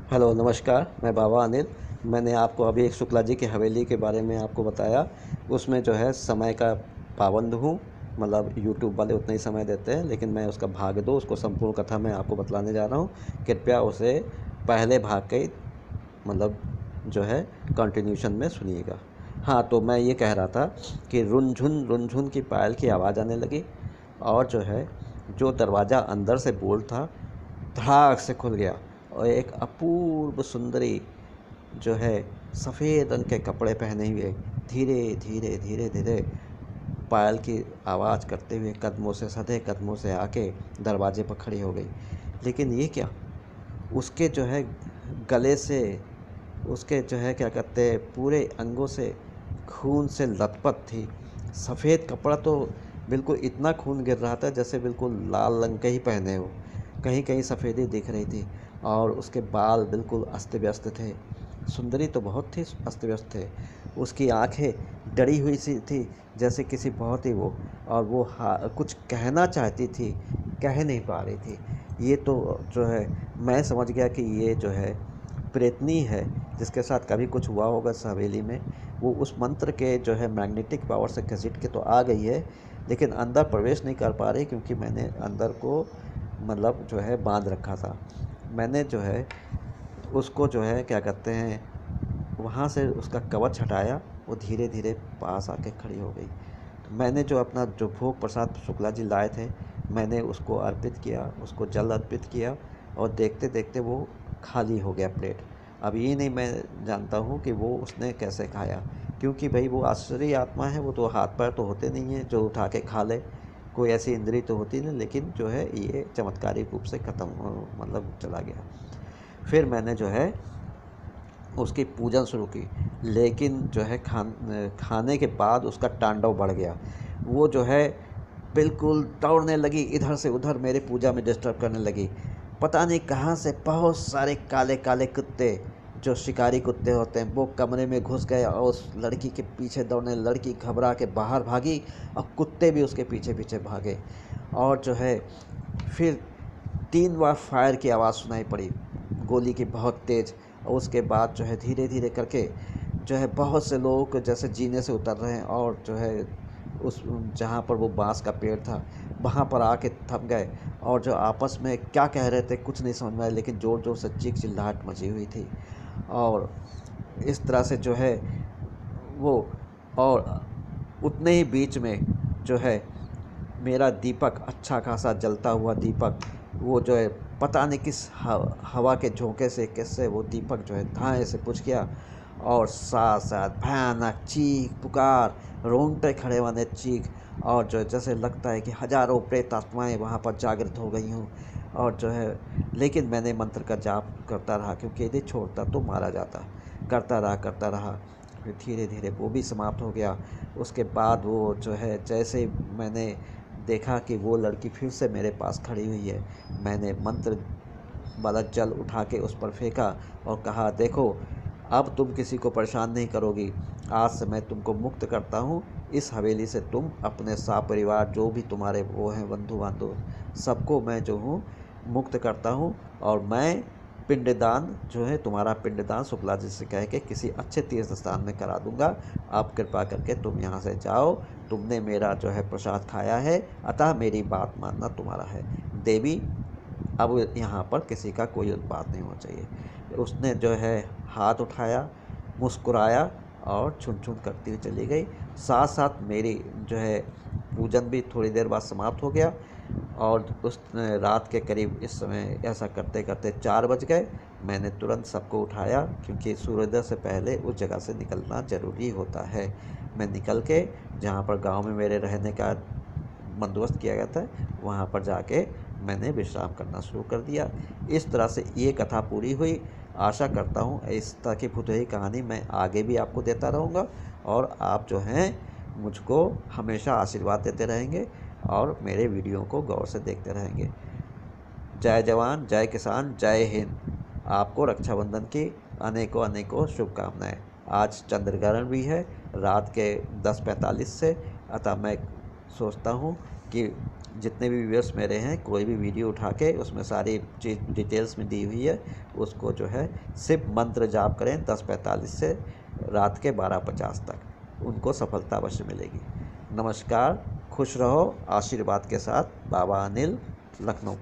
Hello नमस्कार, मैं बाबा अनिल। मैंने आपको अभी एक शुक्ला जी की हवेली के बारे में आपको बताया। उसमें जो है समय का पाबंद हूँ, मतलब यूट्यूब वाले उतना ही समय देते हैं, लेकिन मैं उसका भाग 2 उसको संपूर्ण कथा मैं आपको बतलाने जा रहा हूँ। कृपया उसे पहले भाग के मतलब जो है कंटिन्यूशन में सुनिएगा। हाँ, तो मैं ये कह रहा था कि रुनझुन की पायल की आवाज़ आने लगी और जो है जो दरवाज़ा अंदर से बोल्ट था धड़ाक से खुल गया और एक अपूर्व सुंदरी जो है सफ़ेद रंग के कपड़े पहने हुए धीरे धीरे धीरे धीरे पायल की आवाज़ करते हुए कदमों से सधे कदमों से आके दरवाजे पर खड़ी हो गई। लेकिन ये क्या, उसके जो है गले से, उसके जो है क्या कहते हैं पूरे अंगों से खून से लथपथ थी। सफ़ेद कपड़ा तो बिल्कुल इतना खून गिर रहा था जैसे बिल्कुल लाल रंग के ही पहने हो, कहीं कहीं सफ़ेदी दिख रही थी। और उसके बाल बिल्कुल अस्त व्यस्त थे। सुंदरी तो बहुत थी, अस्त व्यस्त थे। उसकी आंखें डरी हुई सी थी, जैसे किसी बहुत ही वो, और वो कुछ कहना चाहती थी, कह नहीं पा रही थी। ये तो जो है मैं समझ गया कि ये जो है प्रेतनी है, जिसके साथ कभी कुछ हुआ होगा इस हवेली में। वो उस मंत्र के जो है मैग्नेटिक पावर से घसीट के तो आ गई है, लेकिन अंदर प्रवेश नहीं कर पा रही, क्योंकि मैंने अंदर को मतलब जो है बांध रखा था। मैंने जो है उसको जो है क्या कहते हैं वहाँ से उसका कवच हटाया, वो धीरे धीरे पास आके खड़ी हो गई। तो मैंने जो अपना जो भोग प्रसाद शुक्ला जी लाए थे, मैंने उसको अर्पित किया, उसको जल अर्पित किया, और देखते देखते वो खाली हो गया प्लेट। अब ये नहीं मैं जानता हूँ कि वो उसने कैसे खाया, क्योंकि भाई वो आश्चर्य आत्मा है, वो तो हाथ पैर तो होते नहीं हैं जो उठा के खा ले, कोई ऐसी इंद्री तो होती नहीं। लेकिन जो है ये चमत्कारिक रूप से ख़त्म मतलब चला गया। फिर मैंने जो है उसकी पूजन शुरू की, लेकिन जो है खाने के बाद उसका तांडव बढ़ गया। वो जो है बिल्कुल दौड़ने लगी, इधर से उधर मेरे पूजा में डिस्टर्ब करने लगी। पता नहीं कहाँ से बहुत सारे काले काले कुत्ते, जो शिकारी कुत्ते होते हैं, वो कमरे में घुस गए और उस लड़की के पीछे दौड़ने। लड़की घबरा के बाहर भागी और कुत्ते भी उसके पीछे पीछे भागे। और जो है फिर 3 बार फायर की आवाज़ सुनाई पड़ी, गोली की बहुत तेज़। और उसके बाद जो है धीरे धीरे करके जो है बहुत से लोग जैसे जीने से उतर रहे हैं, और जो है उस जहाँ पर वो बांस का पेड़ था वहाँ पर आके थम गए। और जो आपस में क्या कह रहे थे कुछ नहीं समझ में आया, लेकिन ज़ोर ज़ोर से चीख चिल्लाहट मची हुई थी। और इस तरह से जो है वो, और उतने ही बीच में जो है मेरा दीपक, अच्छा खासा जलता हुआ दीपक, वो जो है पता नहीं किस हवा के झोंके से कैसे वो दीपक जो है धाए से बुझ गया। और साथ साथ भयानक चीख पुकार, रोंगटे खड़े होने चीख, और जो है जैसे लगता है कि हजारों प्रेत आत्माएँ वहाँ पर जागृत हो गई हों। और जो है लेकिन मैंने मंत्र का जाप करता रहा, क्योंकि यदि छोड़ता तो मारा जाता। करता रहा। फिर धीरे धीरे वो भी समाप्त हो गया। उसके बाद वो जो है जैसे मैंने देखा कि वो लड़की फिर से मेरे पास खड़ी हुई है, मैंने मंत्र वाला जल उठा के उस पर फेंका और कहा, देखो अब तुम किसी को परेशान नहीं करोगी। आज से मैं तुमको मुक्त करता हूँ। इस हवेली से तुम अपने परिवार जो भी तुम्हारे वो हैं बंधु बांधव, सबको मैं जो हूँ मुक्त करता हूँ। और मैं पिंडदान जो है तुम्हारा पिंडदान शुक्ला जी से कह के किसी अच्छे तीर्थ स्थान में करा दूंगा। आप कृपा करके तुम यहाँ से जाओ। तुमने मेरा जो है प्रसाद खाया है, अतः मेरी बात मानना तुम्हारा है। देवी, अब यहाँ पर किसी का कोई उत्पात नहीं होना चाहिए। उसने जो है हाथ उठाया, मुस्कुराया और छुन छुन करती हुई चली गई। साथ साथ मेरी जो है पूजन भी थोड़ी देर बाद समाप्त हो गया। और उस रात के करीब इस समय ऐसा करते करते 4 बज गए। मैंने तुरंत सबको उठाया, क्योंकि सूर्योदय से पहले उस जगह से निकलना ज़रूरी होता है। मैं निकल के जहाँ पर गांव में मेरे रहने का बंदोबस्त किया गया था, वहाँ पर जाके मैंने विश्राम करना शुरू कर दिया। इस तरह से ये कथा पूरी हुई। आशा करता हूँ इस तरह की भुतोही कहानी मैं आगे भी आपको देता रहूँगा, और आप जो हैं मुझको हमेशा आशीर्वाद देते रहेंगे और मेरे वीडियो को गौर से देखते रहेंगे। जय जवान, जय किसान, जय हिंद। आपको रक्षाबंधन की अनेकों अनेकों शुभकामनाएं। आज चंद्रग्रहण भी है रात के 10:45 से, अतः मैं सोचता हूँ कि जितने भी व्यूअर्स मेरे हैं, कोई भी वीडियो उठा के उसमें सारी चीज़ डिटेल्स में दी हुई है, उसको जो है सिर्फ मंत्र जाप करें 10:45 से रात के 12:50 तक, उनको सफलता अवश्य मिलेगी। नमस्कार, खुश रहो, आशीर्वाद के साथ, बाबा अनिल, लखनऊ।